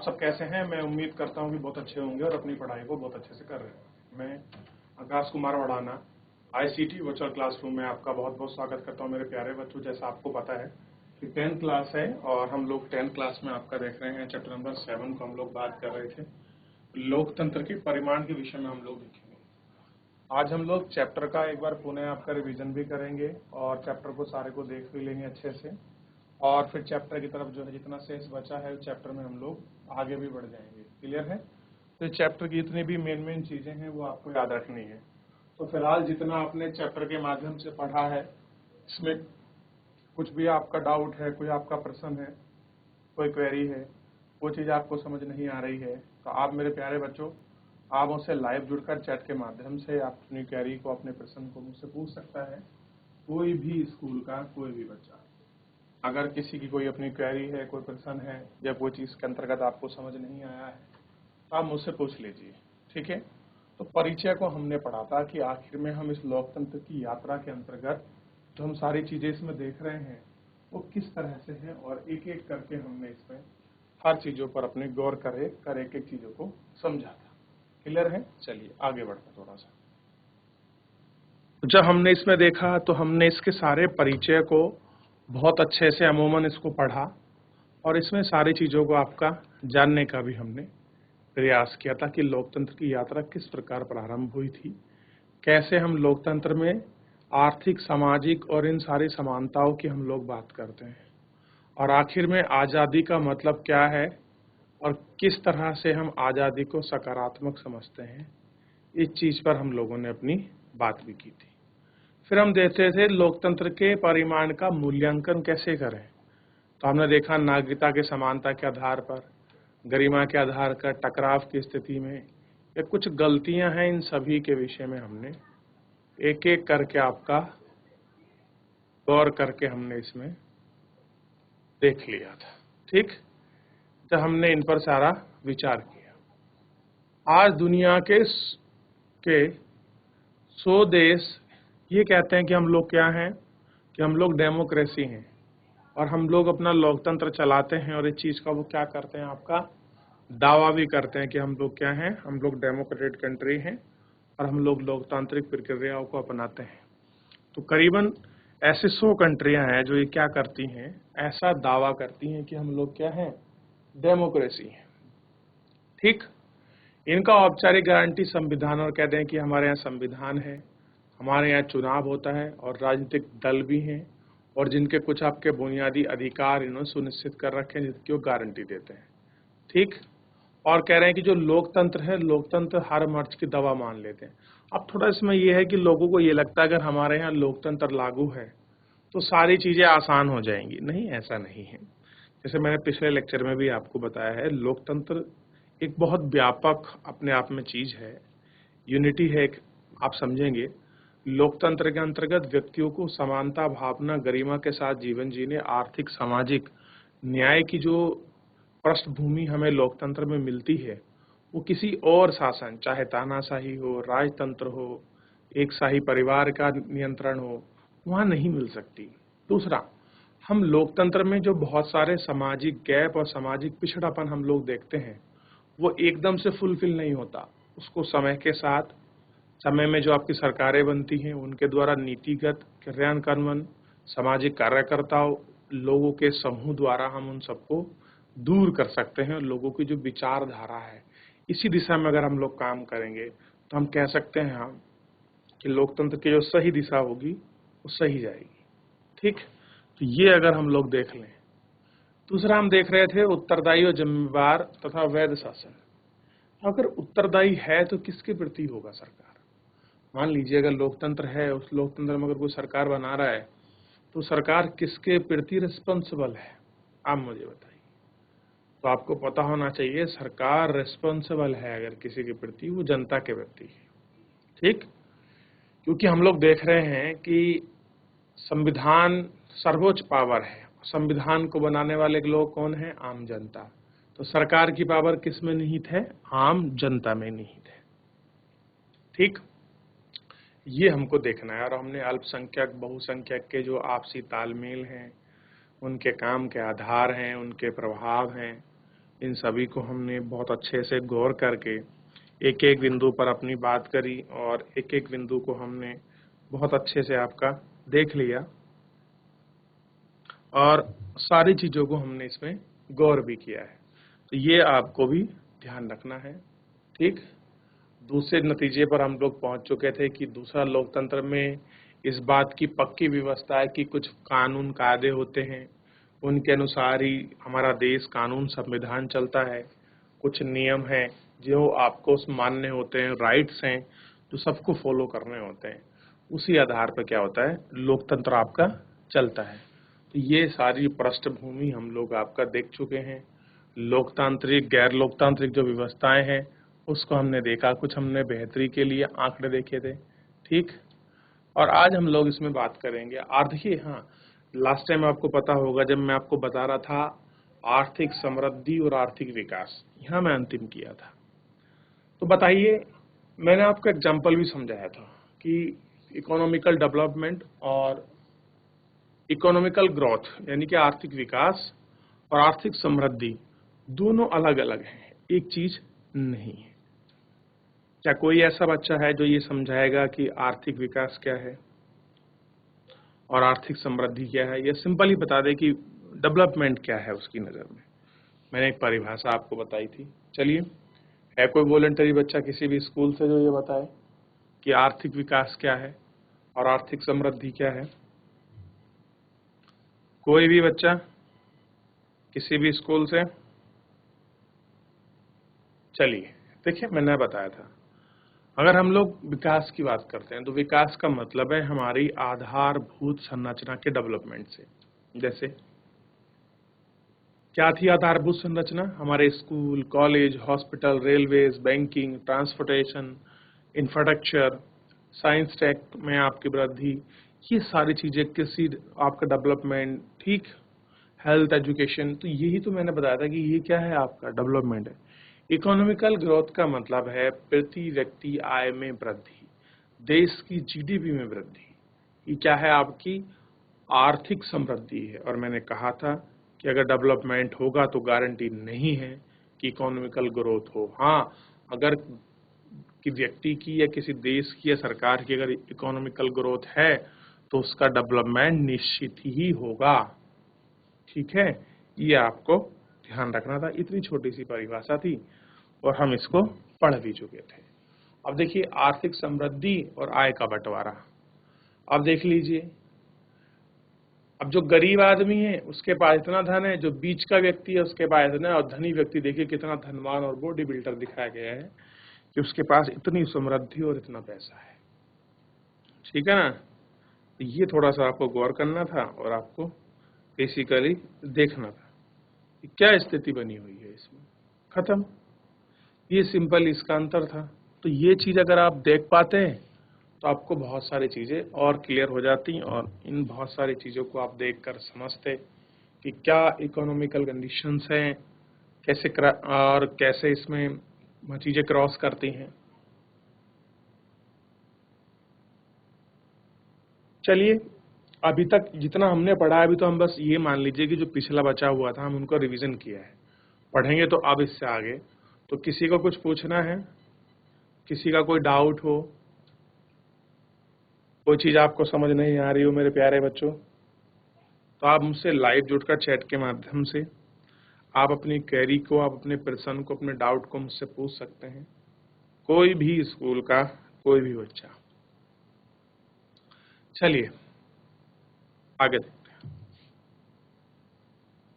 आप सब कैसे हैं? मैं उम्मीद करता हूं कि बहुत अच्छे होंगे और अपनी पढ़ाई को बहुत अच्छे से कर रहे हैं। मैं Akash Kumar वड़ाना ICT virtual classroom में आपका बहुत बहुत स्वागत करता हूं मेरे प्यारे बच्चों। जैसा आपको पता है कि 10th क्लास है और हम लोग 10th क्लास में आपका देख रहे हैं चैप्टर नंबर 7 को हम लोग बात कर रहे थे। लोकतंत्र के परिमाण के विषय में हम लोग देखेंगे। आज हम लोग चैप्टर का एक बार पुनः आपका रिवीजन भी करेंगे और चैप्टर को सारे को देख भी लेंगे अच्छे से, और फिर चैप्टर की तरफ जो है जितना शेष बचा है चैप्टर में हम लोग आगे भी बढ़ जाएंगे। क्लियर है? तो चैप्टर की जितनी भी मेन चीजें हैं वो आपको याद रखनी है। तो फिलहाल जितना आपने चैप्टर के माध्यम से पढ़ा है, इसमें कुछ भी आपका डाउट है, कोई आपका प्रश्न है, कोई क्वेरी है, वो चीज़ आपको समझ नहीं आ रही है, तो आप मेरे प्यारे बच्चों, आप मुझसे लाइव जुड़कर चैट के माध्यम से आप अपनी क्वेरी को, अपने प्रश्न को मुझसे पूछ सकता है। कोई भी स्कूल का कोई भी बच्चा, अगर किसी की कोई अपनी क्वेरी है, कोई प्रश्न है या कोई चीज़ के अंतर्गत आपको समझ नहीं आया है तो आप मुझसे पूछ लीजिए। ठीक है? तो परिचय को हमने पढ़ा था कि आखिर में हम इस लोकतंत्र की यात्रा के अंतर्गत जो हम सारी चीज़ें इसमें देख रहे हैं वो किस तरह से है, और एक एक करके हमने इसमें हर चीज़ों पर अपने गौर कर एक एक चीज़ों को समझा था। क्लियर है? चलिए आगे बढ़ते थोड़ा सा। जब हमने इसमें देखा तो हमने इसके सारे परिचय को बहुत अच्छे से अमूमन इसको पढ़ा और इसमें सारी चीज़ों को आपका जानने का भी हमने प्रयास किया था कि लोकतंत्र की यात्रा किस प्रकार प्रारंभ हुई थी, कैसे हम लोकतंत्र में आर्थिक, सामाजिक और इन सारी समानताओं की हम लोग बात करते हैं, और आखिर में आज़ादी का मतलब क्या है और किस तरह से हम आज़ादी को सकारात्मक समझते हैं। इस चीज़ पर हम लोगों ने अपनी बात भी की थी। फिर हम देखते थे लोकतंत्र के परिमाण का मूल्यांकन कैसे करें। तो हमने देखा नागरिकता के समानता के आधार पर, गरिमा के आधार पर, टकराव की स्थिति में या कुछ गलतियां हैं, इन सभी के विषय में हमने एक एक करके आपका गौर करके हमने इसमें देख लिया था। ठीक? जब हमने इन पर सारा विचार किया, आज दुनिया के 100 देश ये कहते हैं कि हम लोग क्या हैं, कि हम लोग डेमोक्रेसी हैं और हम लोग अपना लोकतंत्र चलाते हैं, और इस चीज़ का वो क्या करते हैं, आपका दावा भी करते हैं कि हम लोग क्या हैं, हम लोग डेमोक्रेटिक कंट्री हैं और हम लोग लोकतांत्रिक प्रक्रियाओं को अपनाते हैं। तो करीबन ऐसे 100 कंट्रियां हैं जो ये क्या करती हैं, ऐसा दावा करती हैं कि हम लोग क्या हैं, डेमोक्रेसी हैं। ठीक? इनका औपचारिक गारंटी संविधान, और कहते हैं कि हमारे यहाँ संविधान है, हमारे यहाँ चुनाव होता है और राजनीतिक दल भी हैं, और जिनके कुछ आपके बुनियादी अधिकार इन्होंने सुनिश्चित कर रखे हैं, जिसकी वो गारंटी देते हैं। ठीक? और कह रहे हैं कि जो लोकतंत्र है, लोकतंत्र हर मर्ज की दवा मान लेते हैं। अब थोड़ा इसमें यह है कि लोगों को ये लगता है अगर हमारे यहाँ लोकतंत्र लागू है तो सारी चीज़ें आसान हो जाएंगी। नहीं, ऐसा नहीं है। जैसे मैंने पिछले लेक्चर में भी आपको बताया है, लोकतंत्र एक बहुत व्यापक अपने आप में चीज़ है, यूनिटी है एक, आप समझेंगे। लोकतंत्र के अंतर्गत व्यक्तियों को समानता भावना, गरिमा के साथ जीवन जीने, आर्थिक, सामाजिक न्याय की जो पृष्ठभूमि हमें लोकतंत्र में मिलती है, वो किसी और शासन, चाहे तानाशाही हो, राजतंत्र हो, एक शाही परिवार का नियंत्रण हो, वहाँ नहीं मिल सकती। दूसरा, हम लोकतंत्र में जो बहुत सारे सामाजिक गैप और सामाजिक पिछड़ापन हम लोग देखते हैं, वो एकदम से फुलफिल नहीं होता। उसको समय के साथ, समय में जो आपकी सरकारें बनती हैं उनके द्वारा नीतिगत क्रियान्वयन, सामाजिक कार्यकर्ताओं, लोगों के समूह द्वारा हम उन सबको दूर कर सकते हैं। लोगों की जो विचारधारा है, इसी दिशा में अगर हम लोग काम करेंगे तो हम कह सकते हैं हम कि लोकतंत्र की जो सही दिशा होगी वो सही जाएगी। ठीक? तो ये अगर हम लोग देख लें। दूसरा हम देख रहे थे उत्तरदायी और जिम्मेवार तथा वैध शासन। अगर उत्तरदायी है तो किसके प्रति होगा सरकार? मान लीजिए अगर लोकतंत्र है, उस लोकतंत्र में अगर कोई सरकार बना रहा है तो सरकार किसके प्रति रिस्पॉन्सिबल है, आप मुझे बताइए। तो आपको पता होना चाहिए सरकार रिस्पॉन्सिबल है अगर किसी के प्रति, वो जनता के प्रति है। ठीक? क्योंकि हम लोग देख रहे हैं कि संविधान सर्वोच्च पावर है, संविधान को बनाने वाले लोग कौन है? आम जनता। तो सरकार की पावर किस में निहित है? आम जनता में निहित है। ठीक? ये हमको देखना है। और हमने अल्पसंख्यक बहुसंख्यक के जो आपसी तालमेल हैं, उनके काम के आधार हैं, उनके प्रभाव हैं, इन सभी को हमने बहुत अच्छे से गौर करके एक एक बिंदु पर अपनी बात करी और एक एक बिंदु को हमने बहुत अच्छे से आपका देख लिया और सारी चीज़ों को हमने इसमें गौर भी किया है। तो ये आपको भी ध्यान रखना है। ठीक, दूसरे नतीजे पर हम लोग पहुंच चुके थे कि दूसरा लोकतंत्र में इस बात की पक्की व्यवस्था है कि कुछ कानून कायदे होते हैं, उनके अनुसार ही हमारा देश कानून संविधान चलता है। कुछ नियम हैं जो आपको मानने होते हैं, राइट्स हैं जो सबको फॉलो करने होते हैं। उसी आधार पर क्या होता है, लोकतंत्र आपका चलता है। तो ये सारी पृष्ठभूमि हम लोग आपका देख चुके हैं। लोकतांत्रिक गैर लोकतांत्रिक जो व्यवस्थाएं हैं उसको हमने देखा, कुछ हमने बेहतरी के लिए आंकड़े देखे थे। ठीक, और आज हम लोग इसमें बात करेंगे देखिए, हाँ, लास्ट टाइम आपको पता होगा जब मैं आपको बता रहा था आर्थिक समृद्धि और आर्थिक विकास, यहाँ मैं अंतिम किया था। तो बताइए, मैंने आपको एग्जाम्पल भी समझाया था कि इकोनॉमिकल डेवलपमेंट और इकोनॉमिकल ग्रोथ यानी कि आर्थिक विकास और आर्थिक समृद्धि दोनों अलग अलग हैं, एक चीज नहीं है। क्या कोई ऐसा बच्चा है जो ये समझाएगा कि आर्थिक विकास क्या है और आर्थिक समृद्धि क्या है, या सिंपल ही बता दे कि डेवलपमेंट क्या है उसकी नज़र में? मैंने एक परिभाषा आपको बताई थी। चलिए, है कोई वॉलंटरी बच्चा किसी भी स्कूल से जो ये बताए कि आर्थिक विकास क्या है और आर्थिक समृद्धि क्या है? कोई भी बच्चा किसी भी स्कूल से? चलिए देखिए, मैंने बताया था अगर हम लोग विकास की बात करते हैं तो विकास का मतलब है हमारी आधारभूत संरचना के डेवलपमेंट से। जैसे क्या थी आधारभूत संरचना? हमारे school, college, hospital, railways, banking, transportation, infrastructure, science tech में आपकी वृद्धि, ये सारी चीजें किसी आपका डेवलपमेंट। ठीक, हेल्थ, एजुकेशन, तो यही तो मैंने बताया था कि ये क्या है, आपका डेवलपमेंट है। इकोनॉमिकल ग्रोथ का मतलब है प्रति व्यक्ति आय में वृद्धि, देश की जीडीपी में वृद्धि। ये क्या है, आपकी आर्थिक समृद्धि है। और मैंने कहा था कि अगर डेवलपमेंट होगा तो गारंटी नहीं है कि इकोनॉमिकल ग्रोथ हो। हाँ, अगर कि व्यक्ति की या किसी देश की या सरकार की अगर इकोनॉमिकल ग्रोथ है तो उसका डेवलपमेंट निश्चित ही होगा। ठीक है, ये आपको ध्यान रखना था। इतनी छोटी सी परिभाषा थी और हम इसको पढ़ भी चुके थे। अब देखिए, आर्थिक समृद्धि और आय का बंटवारा। अब देख लीजिए, अब जो गरीब आदमी है उसके पास इतना धन है, जो बीच का व्यक्ति है उसके पास इतना, और धनी व्यक्ति देखिए कितना धनवान और बॉडी बिल्डर दिखाया गया है कि उसके पास इतनी समृद्धि और इतना पैसा है। ठीक है ना? तो ये थोड़ा सा आपको गौर करना था और आपको बेसिकली देखना था कि क्या स्थिति बनी हुई है इसमें। खत्म, ये सिंपल इसका अंतर था। तो ये चीज अगर आप देख पाते हैं तो आपको बहुत सारी चीजें और क्लियर हो जाती, और इन बहुत सारी चीजों को आप देखकर समझते कि क्या इकोनॉमिकल कंडीशंस हैं, कैसे और कैसे इसमें चीजें क्रॉस करती हैं। चलिए, अभी तक जितना हमने पढ़ा है, अभी तो हम बस ये मान लीजिए कि जो पिछला बचा हुआ था हम उनको रिवीजन किया है। पढ़ेंगे तो अब इससे आगे। तो किसी को कुछ पूछना है, किसी का कोई डाउट हो, कोई चीज आपको समझ नहीं आ रही हो मेरे प्यारे बच्चों, तो आप मुझसे लाइव जुड़कर चैट के माध्यम से आप अपनी क्वेरी को, आप अपने प्रश्न को, अपने डाउट को मुझसे पूछ सकते हैं। कोई भी स्कूल का कोई भी बच्चा। चलिए आगे देखते हैं।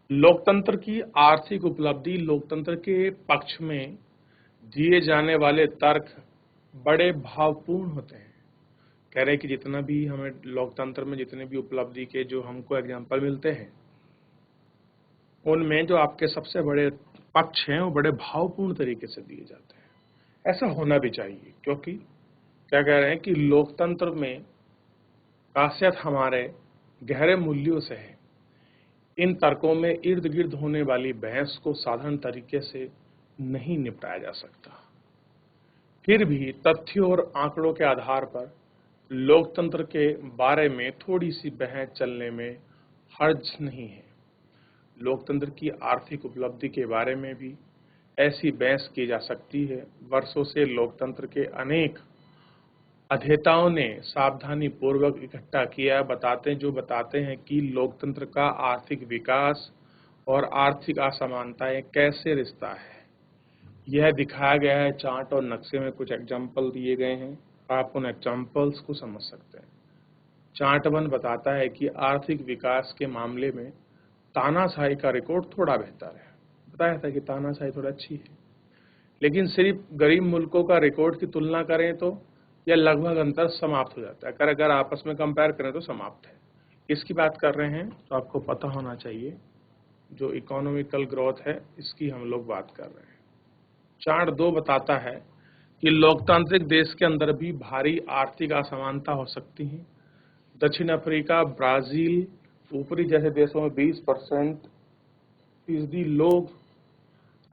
लोकतंत्र की आर्थिक उपलब्धि। लोकतंत्र के पक्ष में दिए जाने वाले तर्क बड़े भावपूर्ण होते हैं। कह रहे हैं कि जितना भी हमें लोकतंत्र में जितने भी उपलब्धि के जो हमको एग्जाम्पल मिलते हैं, उनमें जो आपके सबसे बड़े पक्ष हैं वो बड़े भावपूर्ण तरीके से दिए जाते हैं। ऐसा होना भी चाहिए, क्योंकि क्या कह रहे हैं कि लोकतंत्र में खासियत हमारे गहरे मूल्यों से है। इन तर्कों में इर्द गिर्द होने वाली बहस को साधारण तरीके से नहीं निपटाया जा सकता। फिर भी तथ्यों और आंकड़ों के आधार पर लोकतंत्र के बारे में थोड़ी सी बहस चलने में हर्ज नहीं है। लोकतंत्र की आर्थिक उपलब्धि के बारे में भी ऐसी बहस की जा सकती है। वर्षों से लोकतंत्र के अनेक अध्येताओं ने सावधानी पूर्वक इकट्ठा किया बताते हैं कि लोकतंत्र का आर्थिक विकास और आर्थिक असमानताएं कैसे रिश्ता है। यह दिखाया गया है चार्ट और नक्शे में, कुछ एग्जाम्पल दिए गए हैं, आप उन एग्जाम्पल्स को समझ सकते हैं। चार्ट 1 बताता है कि आर्थिक विकास के मामले में तानाशाही का रिकॉर्ड थोड़ा बेहतर है। बताया था कि तानाशाही थोड़ा अच्छी है, लेकिन सिर्फ गरीब मुल्कों का रिकॉर्ड की तुलना करें तो यह लगभग अंतर समाप्त हो जाता है। अगर आपस में कंपेयर करें तो समाप्त है। इसकी बात कर रहे हैं तो आपको पता होना चाहिए, जो इकोनॉमिकल ग्रोथ है इसकी हम लोग बात कर रहे हैं। चार्ट 2 बताता है कि लोकतांत्रिक देश के अंदर भी भारी आर्थिक असमानता हो सकती है। दक्षिण अफ्रीका, ब्राजील, ऊपरी जैसे देशों में 20% फीसदी लोग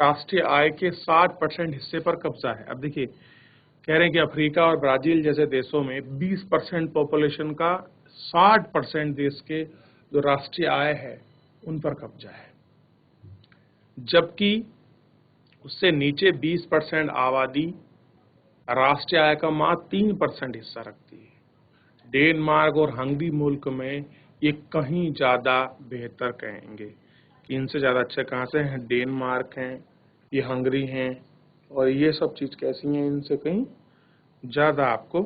राष्ट्रीय आय के 60% हिस्से पर कब्जा है। अब देखिए, कह रहे हैं कि अफ्रीका और ब्राजील जैसे देशों में 20% पॉपुलेशन का 60% देश के जो राष्ट्रीय आय है उन पर कब्जा है, जबकि उससे नीचे 20% आबादी राष्ट्रीय आय का मात्र 3% हिस्सा रखती है। डेनमार्क और हंगरी मुल्क में ये कहीं ज्यादा बेहतर कहेंगे कि इनसे ज्यादा अच्छे कहाँ से हैं? डेनमार्क हैं, ये हंगरी हैं, और ये सब चीज कैसी हैं? इनसे कहीं ज्यादा आपको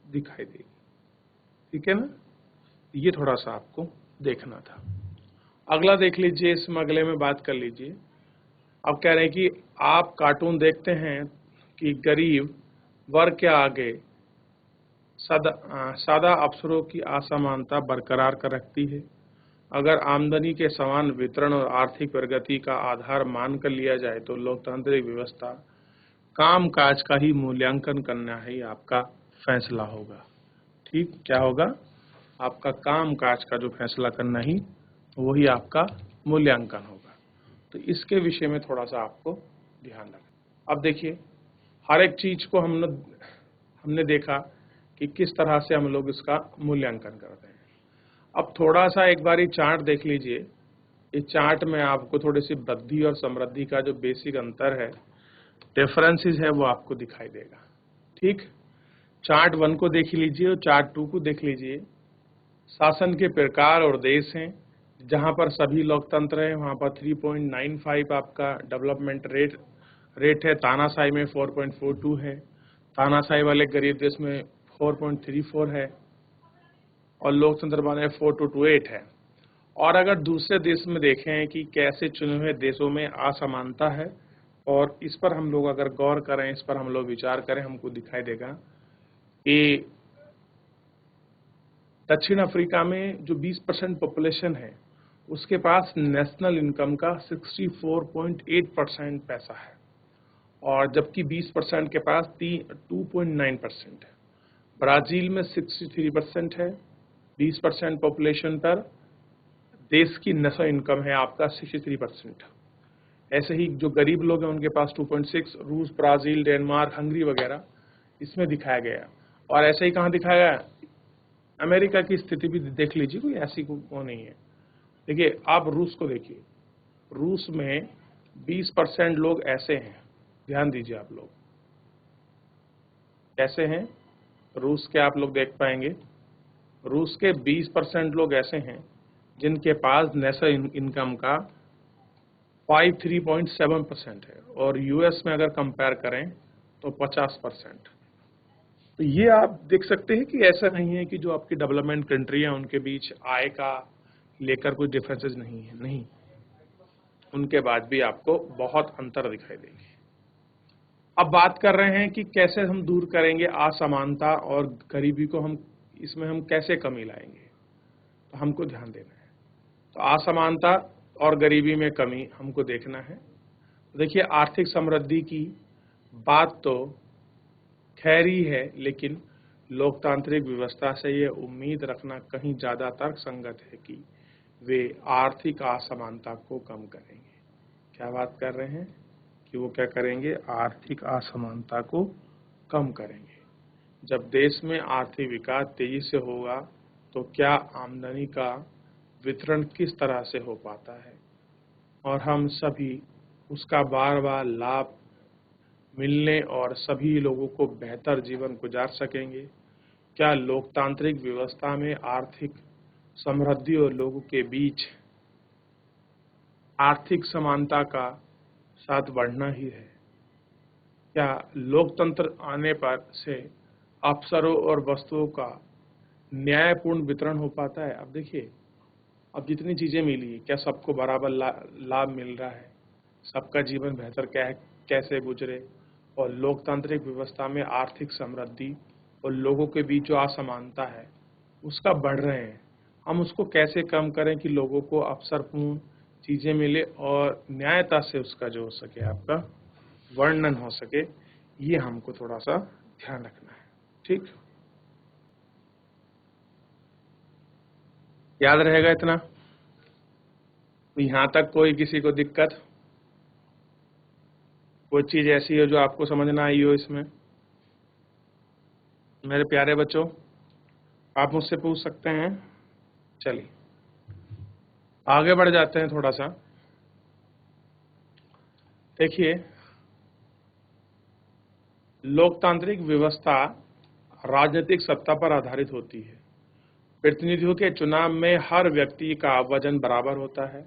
दिखाई देगी। ठीक है ना? ये थोड़ा सा आपको देखना था। अगला देख लीजिए, इसमें अगले में बात कर लीजिए। अब कह रहे हैं कि आप कार्टून देखते हैं कि गरीब वर्ग के आगे सादा अफसरों की असमानता बरकरार कर रखती है। अगर आमदनी के समान वितरण और आर्थिक प्रगति का आधार मानकर लिया जाए तो लोकतांत्रिक व्यवस्था काम काज का ही मूल्यांकन करना ही आपका फैसला होगा। ठीक, क्या होगा? आपका काम काज का जो फैसला करना ही वही आपका मूल्यांकन होगा। तो इसके विषय में थोड़ा सा आपको ध्यान रखना। अब देखिए, हर एक चीज को हमने देखा कि किस तरह से हम लोग इसका मूल्यांकन करते हैं। अब थोड़ा सा एक बार चार्ट देख लीजिए। इस चार्ट में आपको थोड़ी सी वृद्धि और समृद्धि का जो बेसिक अंतर है, डिफरेंसेस है, वो आपको दिखाई देगा। ठीक, चार्ट 1 को देख लीजिए और चार्ट 2 को देख लीजिए। शासन के प्रकार और देश हैं। जहां पर सभी लोकतंत्र है वहां पर 3.95 आपका डेवलपमेंट रेट है। तानाशाही में 4.42 है। तानाशाही वाले गरीब देश में 4.34 है और लोकतंत्र वाले 4.28 है। और अगर दूसरे देश में देखें कि कैसे चुने हुए देशों में असमानता है, और इस पर हम लोग अगर गौर करें, इस पर हम लोग विचार करें, हमको दिखाई देगा कि दक्षिण अफ्रीका में जो 20% पॉपुलेशन है उसके पास नेशनल इनकम का 64.8% पैसा है, और जबकि 20% के पास 2.9% है। ब्राजील में 63% है। 20% पॉपुलेशन पर देश की नेशनल इनकम है आपका 63%। ऐसे ही जो गरीब लोग हैं उनके पास 2.6, रूस, ब्राजील, डेनमार्क, हंगरी वगैरह इसमें दिखाया गया। और ऐसे ही कहाँ दिखाया गया? अमेरिका की स्थिति भी देख लीजिए, कोई ऐसी वो नहीं है। देखिए, आप रूस को देखिए। रूस में 20% लोग ऐसे हैं, ध्यान दीजिए आप लोग, कैसे हैं रूस के, आप लोग देख पाएंगे। रूस के 20% लोग ऐसे हैं जिनके पास नेशनल इनकम का 53.7% है, और यूएस में अगर कंपेयर करें तो 50%। तो ये आप देख सकते हैं कि ऐसा नहीं है कि जो आपकी डेवलपमेंट कंट्री है उनके बीच आय का लेकर कोई डिफरेंसेस नहीं है, नहीं, उनके बाद भी आपको बहुत अंतर दिखाई देंगे। अब बात कर रहे हैं कि कैसे हम दूर करेंगे असमानता और गरीबी को, हम इसमें हम कैसे कमी लाएंगे, तो हमको ध्यान देना है। तो असमानता और गरीबी में कमी हमको देखना है। देखिए, आर्थिक समृद्धि की बात तो खैर ही है, लेकिन लोकतांत्रिक व्यवस्था से ये उम्मीद रखना कहीं ज्यादा तर्कसंगत है कि वे आर्थिक असमानता को कम करेंगे। क्या बात कर रहे हैं कि वो क्या करेंगे? आर्थिक असमानता को कम करेंगे। जब देश में आर्थिक विकास तेजी से होगा तो क्या आमदनी का वितरण किस तरह से हो पाता है और हम सभी उसका बार बार लाभ मिलने और सभी लोगों को बेहतर जीवन गुजार सकेंगे। क्या लोकतांत्रिक व्यवस्था में आर्थिक समृद्धि और लोगों के बीच आर्थिक समानता का साथ बढ़ना ही है? क्या लोकतंत्र आने पर से अवसरों और वस्तुओं का न्यायपूर्ण वितरण हो पाता है? अब देखिए, अब जितनी चीजें मिली, क्या सबको बराबर लाभ मिल रहा है? सबका जीवन बेहतर कैसे गुजरे? और लोकतांत्रिक व्यवस्था में आर्थिक समृद्धि और लोगों के बीच जो असमानता है उसका बढ़ रहे हैं, हम उसको कैसे कम करें कि लोगों को अवसरपूर्ण चीजें मिले और न्यायता से उसका जो हो सके आपका वर्णन हो सके, ये हमको थोड़ा सा ध्यान रखना है। ठीक, याद रहेगा इतना? तो यहां तक कोई किसी को दिक्कत, कोई चीज ऐसी हो जो आपको समझ ना आई हो इसमें? मेरे प्यारे बच्चों, आप मुझसे पूछ सकते हैं। चलिए आगे बढ़ जाते हैं थोड़ा सा। देखिए, लोकतांत्रिक व्यवस्था राजनीतिक सत्ता पर आधारित होती है। प्रतिनिधियों के चुनाव में हर व्यक्ति का वजन बराबर होता है।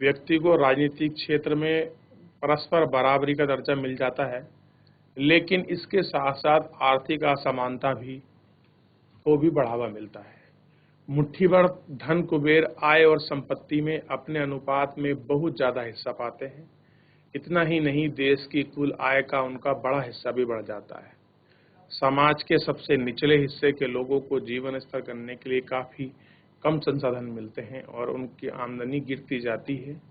व्यक्ति को राजनीतिक क्षेत्र में परस्पर बराबरी का दर्जा मिल जाता है, लेकिन इसके साथ साथ आर्थिक असमानता को भी बढ़ावा मिलता है। मुट्ठी भर धन कुबेर आय और संपत्ति में अपने अनुपात में बहुत ज्यादा हिस्सा पाते हैं। इतना ही नहीं, देश की कुल आय का उनका बड़ा हिस्सा भी बढ़ जाता है। समाज के सबसे निचले हिस्से के लोगों को जीवन स्तर करने के लिए काफी कम संसाधन मिलते हैं और उनकी आमदनी गिरती जाती है।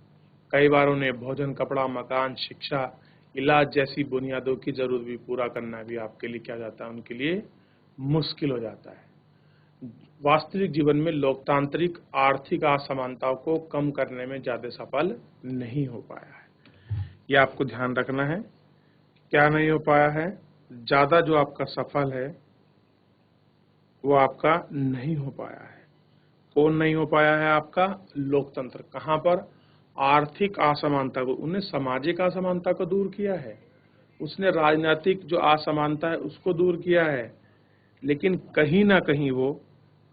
कई बार उन्हें भोजन, कपड़ा, मकान, शिक्षा, इलाज जैसी बुनियादों की जरूरत भी पूरा करना भी आपके लिए क्या जाता है, उनके लिए मुश्किल हो जाता है। वास्तविक जीवन में लोकतांत्रिक आर्थिक असमानताओं को कम करने में ज्यादा सफल नहीं हो पाया है। ये आपको ध्यान रखना है। क्या नहीं हो पाया है? ज्यादा जो आपका सफल है वो आपका नहीं हो पाया है। कौन नहीं हो पाया है? आपका लोकतंत्र। कहां पर? आर्थिक असमानता को, उन्हें सामाजिक असमानता को दूर किया है, उसने राजनीतिक जो असमानता है उसको दूर किया है, लेकिन कहीं ना कहीं वो,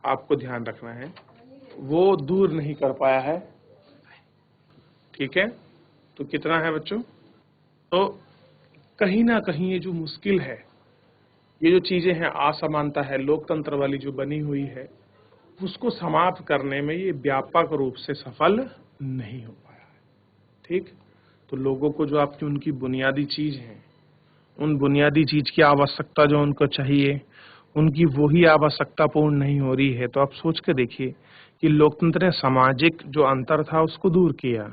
आपको ध्यान रखना है, वो दूर नहीं कर पाया है। ठीक है, तो कितना है बच्चों? तो कहीं ना कहीं ये जो मुश्किल है, ये जो चीजें हैं, असमानता है लोकतंत्र वाली जो बनी हुई है, उसको समाप्त करने में ये व्यापक रूप से सफल नहीं हो पाया है। ठीक, तो लोगों को जो आपकी उनकी बुनियादी चीज है, उन बुनियादी चीज की आवश्यकता जो उनको चाहिए, उनकी वही आवश्यकता पूर्ण नहीं हो रही है। तो आप सोच के देखिए कि लोकतंत्र ने सामाजिक जो अंतर था उसको दूर किया,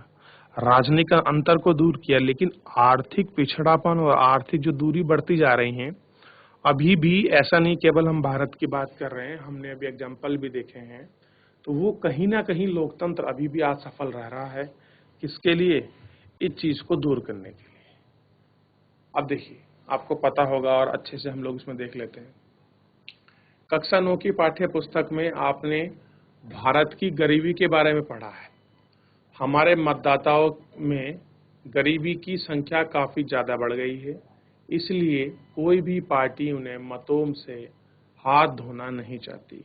राजनीतिक अंतर को दूर किया, लेकिन आर्थिक पिछड़ापन और आर्थिक जो दूरी बढ़ती जा रही है अभी भी, ऐसा नहीं केवल हम भारत की बात कर रहे हैं, हमने अभी एग्जाम्पल भी देखे हैं, तो वो कहीं ना कहीं लोकतंत्र अभी भी असफल रह रहा है। किसके लिए? इस चीज को दूर करने के लिए। अब देखिए, आपको पता होगा और अच्छे से हम लोग इसमें देख लेते हैं। कक्षा 9 की पाठ्य पुस्तक में आपने भारत की गरीबी के बारे में पढ़ा है। हमारे मतदाताओं में गरीबी की संख्या काफी ज्यादा बढ़ गई है, इसलिए कोई भी पार्टी उन्हें मतों से हाथ धोना नहीं चाहती।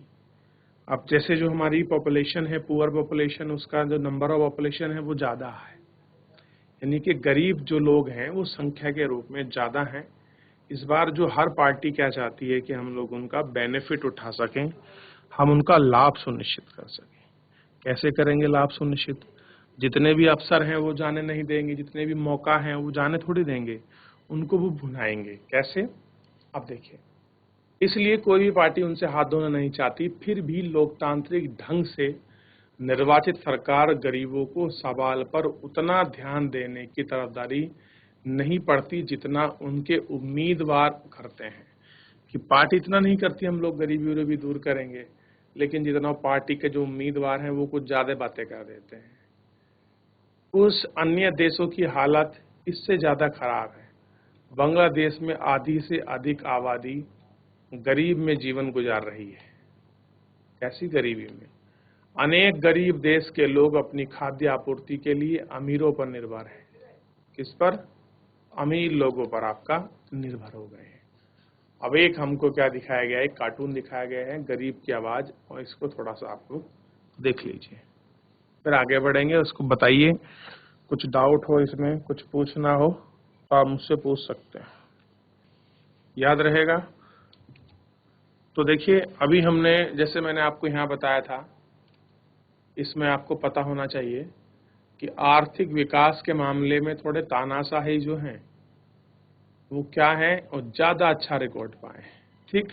अब जैसे जो हमारी पॉपुलेशन है, पुअर पॉपुलेशन, उसका जो नंबर ऑफ पॉपुलेशन है वो ज्यादा है, यानी कि गरीब जो लोग हैं वो संख्या के रूप में ज्यादा हैं। इस बार जो हर पार्टी क्या चाहती है कि हम लोग उनका बेनिफिट उठा सकें, हम उनका लाभ सुनिश्चित कर सकें। कैसे करेंगे लाभ सुनिश्चित? जितने भी अवसर हैं वो जाने नहीं देंगे, जितने भी मौका हैं वो जाने थोड़ी देंगे, उनको वो भुनाएंगे। कैसे? अब देखिए, इसलिए कोई भी पार्टी उनसे हाथ धोना नहीं चाहती, फिर भी लोकतांत्रिक ढंग से निर्वाचित सरकार गरीबों को सवाल पर उतना ध्यान देने की तरफदारी नहीं पड़ती जितना उनके उम्मीदवार करते हैं। कि पार्टी इतना नहीं करती हम लोग गरीबी भी दूर करेंगे, लेकिन जितना पार्टी के जो उम्मीदवार हैं वो कुछ ज्यादा बातें कर देते हैं। उस अन्य देशों की हालत इससे ज्यादा खराब है। बांग्लादेश में आधी से अधिक आबादी गरीब में जीवन गुजार रही है। कैसी गरीबी में? अनेक गरीब देश के लोग अपनी खाद्य आपूर्ति के लिए अमीरों पर निर्भर हैं। किस पर? अमीर लोगों पर आपका निर्भर हो गए हैं। अब एक हमको क्या दिखाया गया है, एक कार्टून दिखाया गया है, गरीब की आवाज, और इसको थोड़ा सा आप लोग देख लीजिए, फिर आगे बढ़ेंगे। उसको बताइए, कुछ डाउट हो इसमें, कुछ पूछना हो तो आप मुझसे पूछ सकते हैं, याद रहेगा। तो देखिए, अभी हमने, जैसे मैंने आपको यहाँ बताया था, इसमें आपको पता होना चाहिए कि आर्थिक विकास के मामले में थोड़े तानाशाही जो हैं वो क्या है, और ज्यादा अच्छा रिकॉर्ड पाए। ठीक,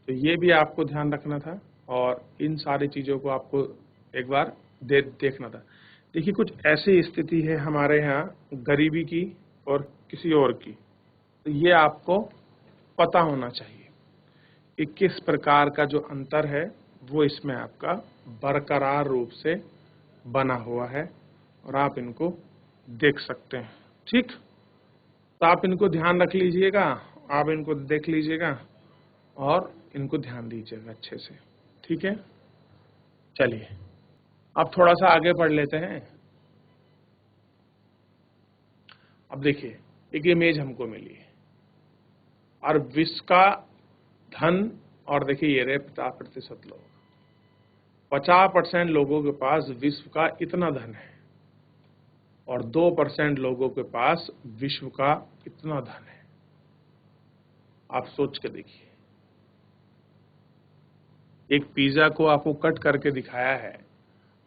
तो ये भी आपको ध्यान रखना था, और इन सारी चीजों को आपको एक बार देखना था। देखिए, कुछ ऐसी स्थिति है हमारे यहाँ गरीबी की और किसी और की, तो ये आपको पता होना चाहिए कि किस प्रकार का जो अंतर है वो इसमें आपका बरकरार रूप से बना हुआ है, और आप इनको देख सकते हैं। ठीक, तो आप इनको ध्यान रख लीजिएगा, आप इनको देख लीजिएगा और इनको ध्यान दीजिएगा अच्छे से। ठीक है, चलिए अब थोड़ा सा आगे पढ़ लेते हैं। अब देखिए, एक इमेज हमको मिली है, और विश्व का धन, और देखिए ये रहे 50% लोग, 50% लोगों के पास विश्व का इतना धन है, और 2% लोगों के पास विश्व का इतना धन है। आप सोच के देखिए, एक पिज्जा को आपको कट करके दिखाया है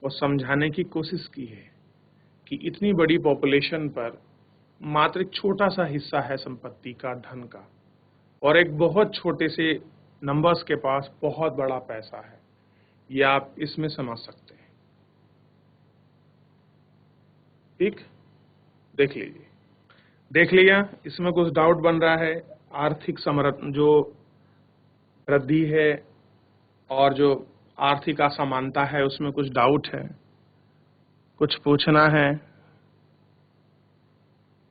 और समझाने की कोशिश की है कि इतनी बड़ी पॉपुलेशन पर मात्र एक छोटा सा हिस्सा है संपत्ति का, धन का, और एक बहुत छोटे से नंबर्स के पास बहुत बड़ा पैसा है। ये आप इसमें समझ सकते हैं। ठीक, देख लीजिए, देख लिया, इसमें कुछ डाउट बन रहा है? आर्थिक जो वृद्धि है और जो आर्थिक असमानता है उसमें कुछ डाउट है, कुछ पूछना है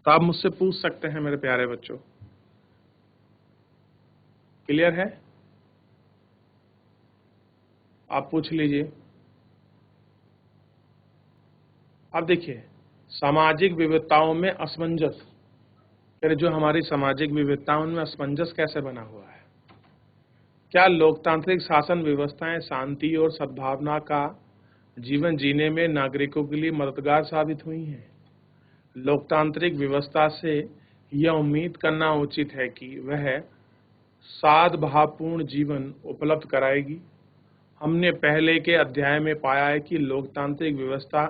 तो आप मुझसे पूछ सकते हैं मेरे प्यारे बच्चों। क्लियर है? आप पूछ लीजिए। अब देखिए, सामाजिक विविधताओं में असमंजस, फिर जो हमारी सामाजिक विविधताओं उनमें असमंजस कैसे बना हुआ है? क्या लोकतांत्रिक शासन व्यवस्थाएं शांति और सद्भावना का जीवन जीने में नागरिकों के लिए मददगार साबित हुई हैं? लोकतांत्रिक व्यवस्था से यह उम्मीद करना उचित है कि वह सद्भावपूर्ण जीवन उपलब्ध कराएगी। हमने पहले के अध्याय में पाया है कि लोकतांत्रिक व्यवस्था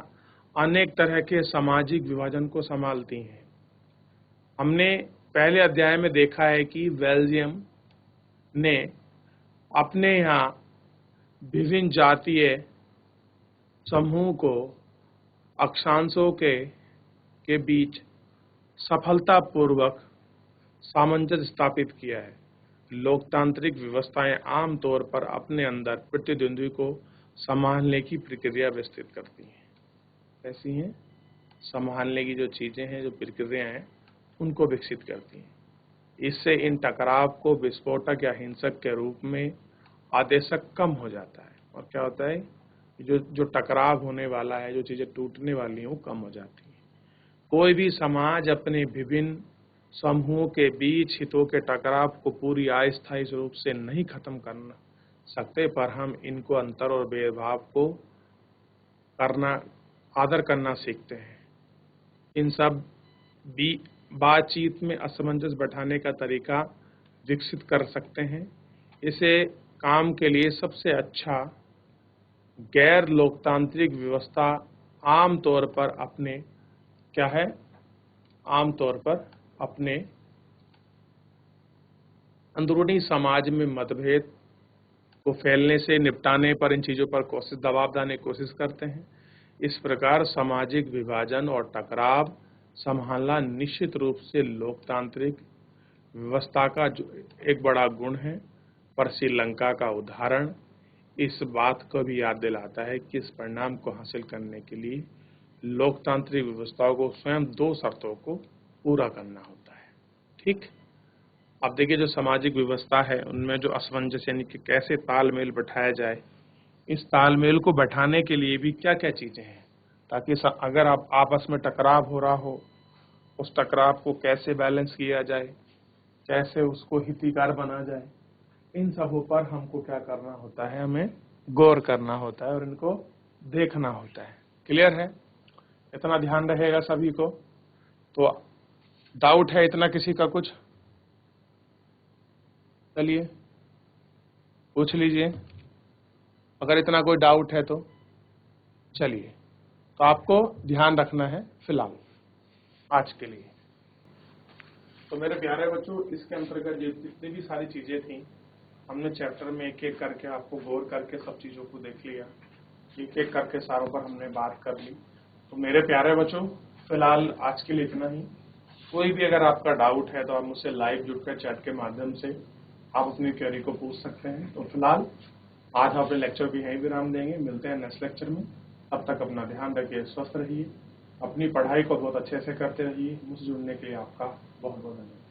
अनेक तरह के सामाजिक विभाजन को संभालती हैं। हमने पहले अध्याय में देखा है कि बेल्जियम ने अपने यहाँ विभिन्न जातीय समूह को अक्षांशों के बीच सफलतापूर्वक सामंजस्य स्थापित किया है। लोकतांत्रिक व्यवस्थाएं आमतौर पर अपने अंदर प्रतिद्वंद्वी को संभालने की प्रक्रिया विकसित करती हैं। ऐसी हैं, संभालने की जो चीजें हैं, जो प्रक्रियाएं हैं, उनको विकसित करती हैं। इससे इन टकराव को विस्फोटक या हिंसक के रूप में आदेशक कम हो जाता है, और क्या होता है, जो टकराव होने वाला है, जो चीजें टूटने वाली हैं, वो कम हो जाती हैं। कोई भी समाज अपने विभिन्न समूहों के बीच हितों के टकराव को पूरी अस्थायी रूप से नहीं खत्म कर सकते, पर हम इनको अंतर और भेदभाव को आदर करना सीखते हैं। इन सब बातचीत में असमंजस बैठाने का तरीका विकसित कर सकते हैं। इसे काम के लिए सबसे अच्छा गैर लोकतांत्रिक व्यवस्था आमतौर पर अपने क्या है, आमतौर पर अपने अंदरूनी समाज में मतभेद को फैलने से निपटाने पर इन चीजों पर दबाव डालने की कोशिश करते हैं। इस प्रकार सामाजिक विभाजन और टकराव संभालना निश्चित रूप से लोकतांत्रिक व्यवस्था का जो एक बड़ा गुण है, पर श्रीलंका का उदाहरण इस बात को भी याद दिलाता है कि इस परिणाम को हासिल करने के लिए लोकतांत्रिक व्यवस्थाओं को स्वयं 2 शर्तों को पूरा करना होता है। ठीक, अब देखिए, जो सामाजिक व्यवस्था है उनमें जो असमंजस यानी कि कैसे तालमेल बैठाया जाए, इस तालमेल को बैठाने के लिए भी क्या क्या चीजें हैं, ताकि अगर आप आपस में टकराव हो रहा हो, उस टकराव को कैसे बैलेंस किया जाए, कैसे उसको हितकार बना जाए, इन सबों पर हमको क्या करना होता है, हमें गौर करना होता है और इनको देखना होता है। क्लियर है? इतना ध्यान रहेगा सभी को। तो डाउट है इतना किसी का कुछ? चलिए पूछ लीजिए, अगर इतना कोई डाउट है तो। चलिए, तो आपको ध्यान रखना है फिलहाल आज के लिए। तो मेरे प्यारे बच्चों, इसके अंतर्गत जितनी भी सारी चीजें थी, हमने चैप्टर में एक एक करके आपको गौर करके सब चीजों को देख लिया, एक एक करके सारों पर हमने बात कर ली। तो मेरे प्यारे बच्चों, फिलहाल आज के लिए इतना ही। कोई भी अगर आपका डाउट है तो आप मुझसे लाइव जुड़कर चैट के माध्यम से आप अपनी क्वेरी को पूछ सकते हैं। तो फिलहाल आज अपने लेक्चर भी यहीं विराम देंगे। मिलते हैं नेक्स्ट लेक्चर में। तब तक अपना ध्यान रखिए, स्वस्थ रहिए, अपनी पढ़ाई को बहुत अच्छे से करते रहिए। मुझसे जुड़ने के लिए आपका बहुत बहुत धन्यवाद।